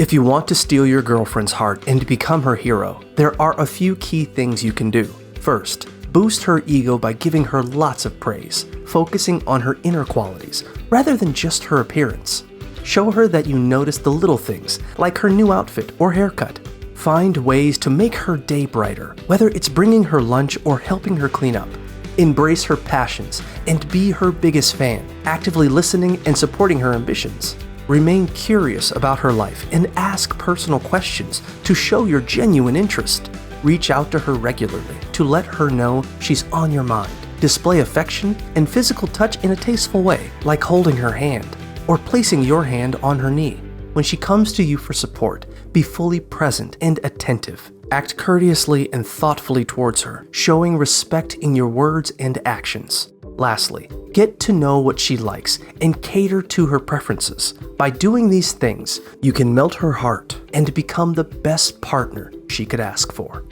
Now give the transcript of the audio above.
If you want to steal your girlfriend's heart and become her hero, there are a few key things you can do. First, boost her ego by giving her lots of praise, focusing on her inner qualities rather than just her appearance. Show her that you notice the little things, like her new outfit or haircut. Find ways to make her day brighter, whether it's bringing her lunch or helping her clean up. Embrace her passions and be her biggest fan, actively listening and supporting her ambitions. Remain curious about her life and ask personal questions to show your genuine interest. Reach out to her regularly to let her know she's on your mind. Display affection and physical touch in a tasteful way, like holding her hand or placing your hand on her knee. When she comes to you for support, be fully present and attentive. Act courteously and thoughtfully towards her, showing respect in your words and actions. Lastly, get to know what she likes and cater to her preferences. By doing these things, you can melt her heart and become the best partner she could ask for.